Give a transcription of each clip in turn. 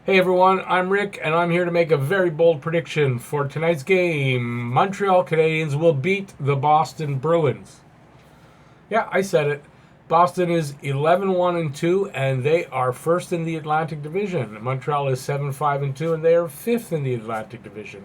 Hey everyone, I'm Rick, and I'm here to make a very bold prediction for tonight's game. Montreal Canadiens will beat the Boston Bruins. Yeah, I said it. Boston is 11-1 and 2, and they are first in the Atlantic Division. Montreal is 7-5 and 2, and they are fifth in the Atlantic Division.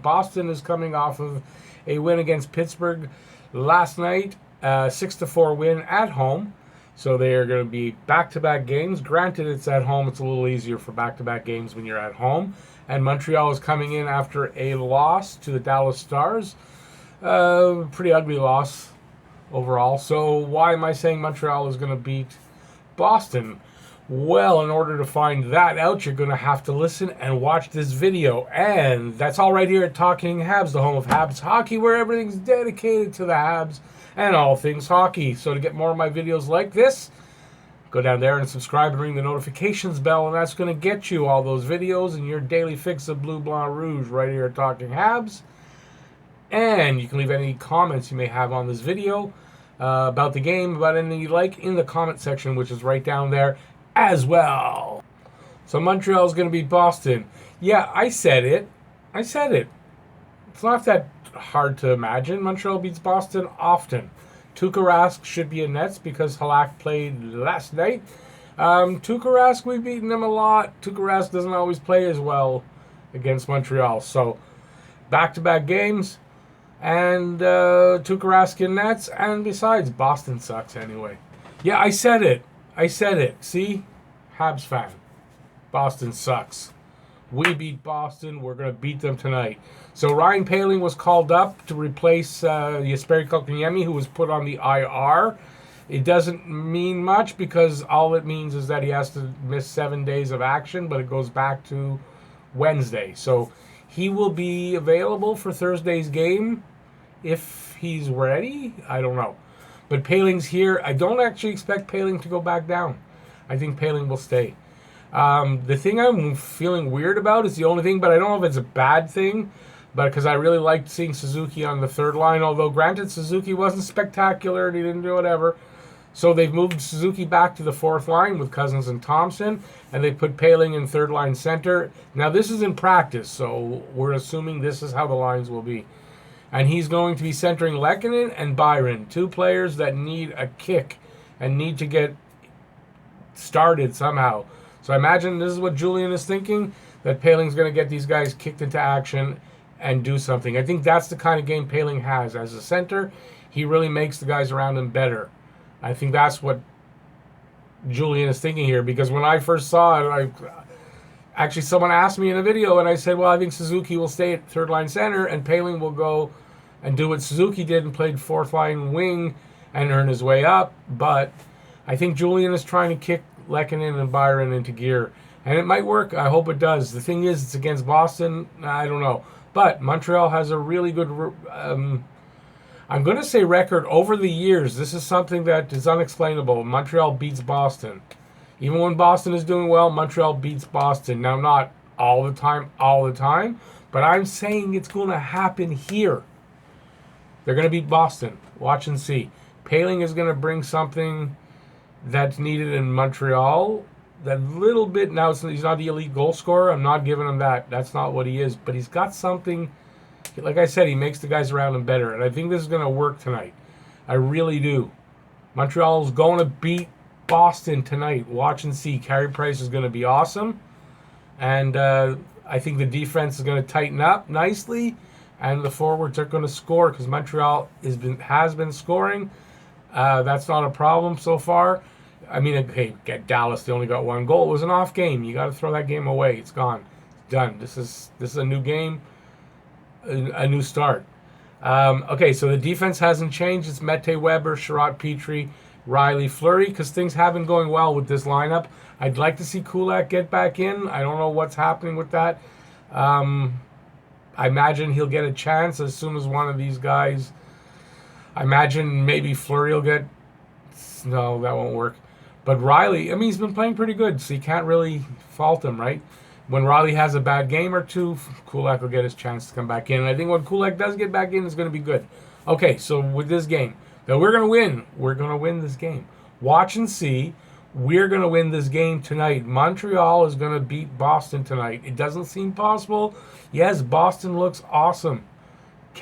Boston is coming off of a win against Pittsburgh last night, 6-4 win at home. So they are going to be back-to-back games. Granted, it's at home. It's a little easier for back-to-back games when you're at home. And Montreal is coming in after a loss to the Dallas Stars. Pretty ugly loss overall. So why am I saying Montreal is going to beat Boston? Well, in order to find that out, you're going to have to listen and watch this video. And that's all right here at Talking Habs, the home of Habs hockey, where everything's dedicated to the Habs and all things hockey. So to get more of my videos like this, go down there and subscribe and ring the notifications bell, and that's going to get you all those videos and your daily fix of Bleu Blanc Rouge right here at Talking Habs. And you can leave any comments you may have on this video about the game, about anything you like, in the comment section, which is right down there as well. So Montreal is going to beat Boston. Yeah, I said it. It's not that hard to imagine. Montreal beats Boston often. Tuukka Rask should be in nets because Halak played last night. Tuukka Rask, we've beaten him a lot. Tuukka Rask doesn't always play as well against Montreal. So back-to-back games and Tuukka Rask in nets. And besides, Boston sucks anyway. Yeah, I said it. See? Habs fan. Boston sucks. We beat Boston. We're going to beat them tonight. So Ryan Poehling was called up to replace Jesperi Kotkaniemi, who was put on the IR. It doesn't mean much because all it means is that he has to miss 7 days of action, but it goes back to Wednesday. So he will be available for Thursday's game if he's ready. I don't know. But Poehling's here. I don't actually expect Poehling to go back down. I think Poehling will stay. The thing I'm feeling weird about is the only thing, but I don't know if it's a bad thing, but because I really liked seeing Suzuki on the third line, although granted Suzuki wasn't spectacular and he didn't do whatever. So they've moved Suzuki back to the fourth line with Cousins and Thompson, and they put Poehling in third line center. Now this is in practice, so we're assuming this is how the lines will be. And he's going to be centering Lehkonen and Byron, two players that need a kick and need to get started somehow. So I imagine this is what Julian is thinking, that Poehling's going to get these guys kicked into action and do something. I think that's the kind of game Poehling has. As a center, he really makes the guys around him better. I think that's what Julian is thinking here, because when I first saw it, actually someone asked me in a video, and I said, well, I think Suzuki will stay at third-line center, and Poehling will go and do what Suzuki did and played fourth-line wing and earn his way up. But I think Julian is trying to kick Lehkonen and Byron into gear. And it might work. I hope it does. The thing is, it's against Boston. I don't know. But Montreal has a really good, I'm going to say record over the years. This is something that is unexplainable. Montreal beats Boston. Even when Boston is doing well, Montreal beats Boston. Now, not all the time, but I'm saying it's going to happen here. They're going to beat Boston. Watch and see. Poehling is going to bring something that's needed in Montreal. That little bit, now he's not the elite goal scorer. I'm not giving him that. That's not what he is. But he's got something, like I said, he makes the guys around him better. And I think this is going to work tonight. I really do. Montreal's going to beat Boston tonight. Watch and see. Carey Price is going to be awesome. And I think the defense is going to tighten up nicely. And the forwards are going to score because Montreal has been scoring. That's not a problem so far. I mean, okay, get Dallas. They only got one goal. It was an off game. You got to throw that game away. It's gone. It's done. This is a new game, a new start. Okay, so the defense hasn't changed. It's Mete, Weber, Sherratt, Petrie, Riley, Fleury, because things have been going well with this lineup. I'd like to see Kulak get back in. I don't know what's happening with that. I imagine he'll get a chance as soon as one of these guys. I imagine maybe Fleury will get. No, that won't work. But Riley, I mean, he's been playing pretty good, so you can't really fault him, right? When Riley has a bad game or two, Kulak will get his chance to come back in. And I think when Kulak does get back in, it's going to be good. Okay, so with this game, that we're going to win this game. Watch and see. we're going to win this game tonight. Montreal is going to beat Boston tonight. It doesn't seem possible. Yes, Boston looks awesome.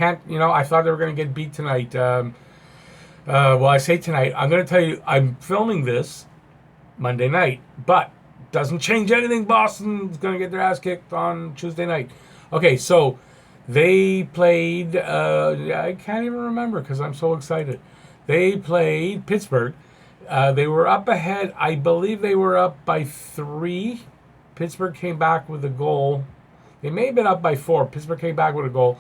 I thought they were going to get beat tonight. Well, I say tonight. I'm going to tell you, I'm filming this Monday night, but doesn't change anything. Boston's going to get their ass kicked on Tuesday night. Okay, so they played, I can't even remember because I'm so excited. They played Pittsburgh. They were up ahead. I believe they were up by 3. Pittsburgh came back with a goal. They may have been up by 4. Pittsburgh came back with a goal.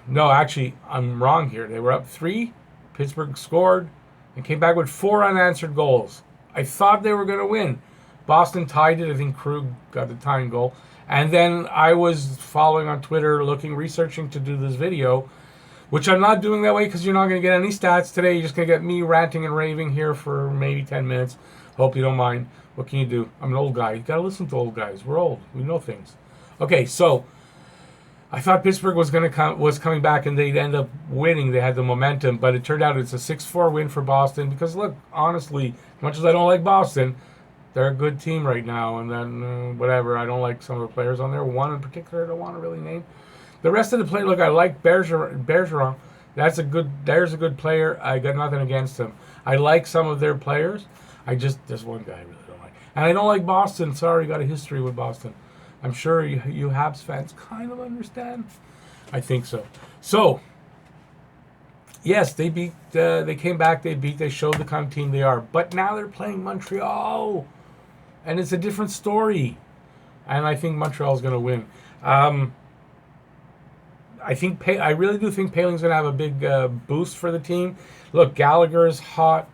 No, actually, I'm wrong here. They were up 3. Pittsburgh scored and came back with 4 unanswered goals. I thought they were going to win. Boston tied it. I think Krug got the tying goal. And then I was following on Twitter, researching to do this video, which I'm not doing that way because you're not going to get any stats today. You're just going to get me ranting and raving here for maybe 10 minutes. Hope you don't mind. What can you do? I'm an old guy. You got to listen to old guys. We're old. We know things. Okay, so I thought Pittsburgh was coming back and they'd end up winning. They had the momentum, but it turned out it's a 6-4 win for Boston because, look, honestly, as much as I don't like Boston, they're a good team right now. And then, whatever, I don't like some of the players on there. One in particular I don't want to really name. The rest of the play, look, I like Bergeron. There's a good player. I got nothing against him. I like some of their players. There's one guy I really don't like. And I don't like Boston. Sorry, got a history with Boston. I'm sure you Habs fans kind of understand. I think so. So, yes, they beat. They came back. They showed the kind of team they are. But now they're playing Montreal, and it's a different story. And I think Montreal's going to win. I really do think Paling's going to have a big boost for the team. Look, Gallagher's hot.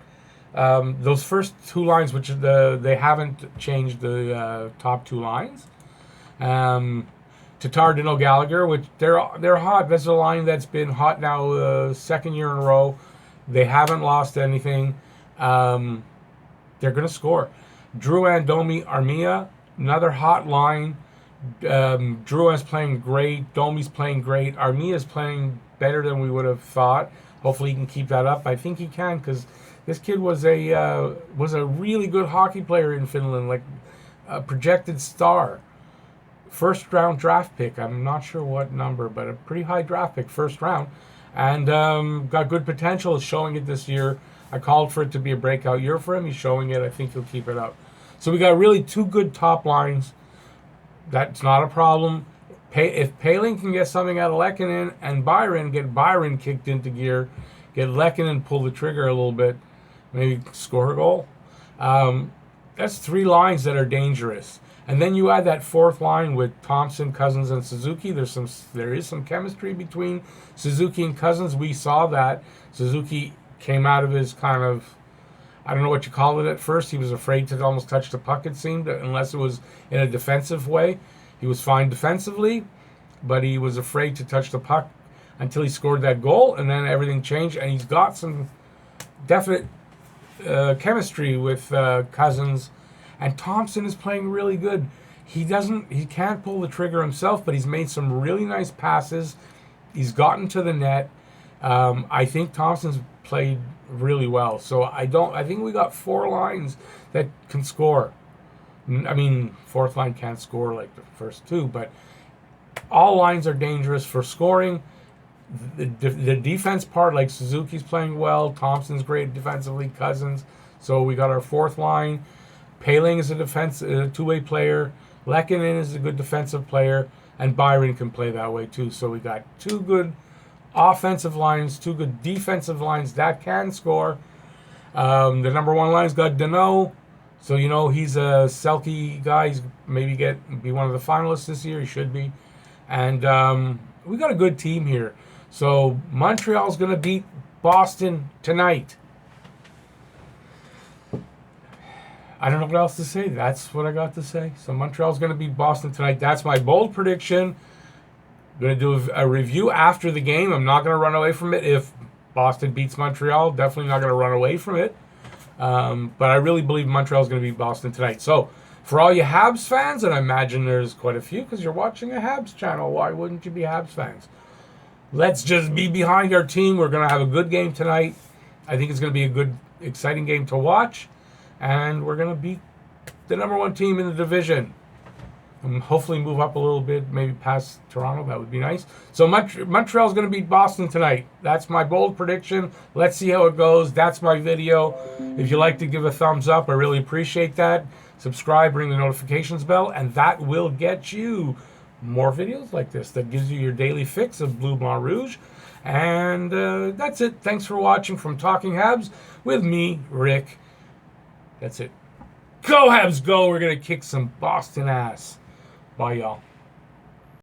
Those first 2 lines, which they haven't changed the top 2 lines. Tatar, Dino, Gallagher, which they're hot. That's a line that's been hot now, second year in a row. They haven't lost anything. They're going to score. Drouin, Domi, Armia, another hot line. Drouin's playing great. Domi's playing great. Armia's playing better than we would have thought. Hopefully he can keep that up. I think he can because this kid was a really good hockey player in Finland, like a projected star. First round draft pick. I'm not sure what number, but a pretty high draft pick, first round. And got good potential, showing it this year. I called for it to be a breakout year for him. He's showing it. I think he'll keep it up. So we got really 2 good top lines. That's not a problem. If Paling can get something out of Lehkonen and get Byron kicked into gear, get Lehkonen pull the trigger a little bit, maybe score a goal. That's 3 lines that are dangerous. And then you add that 4th line with Thompson, Cousins, and Suzuki. There is some chemistry between Suzuki and Cousins. We saw that. Suzuki came out of his kind of, I don't know what you call it at first. He was afraid to almost touch the puck, it seemed, unless it was in a defensive way. He was fine defensively, but he was afraid to touch the puck until he scored that goal, and then everything changed, and he's got some definite chemistry with Cousins. And Thompson is playing really good. He can't pull the trigger himself, but he's made some really nice passes. He's gotten to the net. I think Thompson's played really well. So I think we got 4 lines that can score. I mean, 4th line can't score like the first 2, but all lines are dangerous for scoring. The defense part, like Suzuki's playing well. Thompson's great defensively. Cousins. So we got our 4th line. Paling is a two-way player. Lehkonen is a good defensive player. And Byron can play that way too. So we got 2 good offensive lines, 2 good defensive lines that can score. The number 1 line's got Danault. So, he's a Selke guy. He's maybe be one of the finalists this year. He should be. And we got a good team here. So Montreal's going to beat Boston tonight. I don't know what else to say. That's what I got to say. So Montreal's going to beat Boston tonight. That's my bold prediction. I'm going to do a review after the game. I'm not going to run away from it. If Boston beats Montreal, definitely not going to run away from it. But I really believe Montreal's going to beat Boston tonight. So for all you Habs fans, and I imagine there's quite a few because you're watching a Habs channel, why wouldn't you be Habs fans? Let's just be behind our team. We're going to have a good game tonight. I think it's going to be a good, exciting game to watch. and we're going to beat the number one team in the division. And hopefully move up a little bit, maybe past Toronto. That would be nice. So Montreal's going to beat Boston tonight. That's my bold prediction. Let's see how it goes. That's my video. If you like to give a thumbs up, I really appreciate that. Subscribe, ring the notifications bell, and that will get you more videos like this. That gives you your daily fix of Blue Blanc Rouge. And that's it. Thanks for watching from Talking Habs with me, Rick. That's it. Go Habs, go! We're going to kick some Boston ass. Bye, y'all.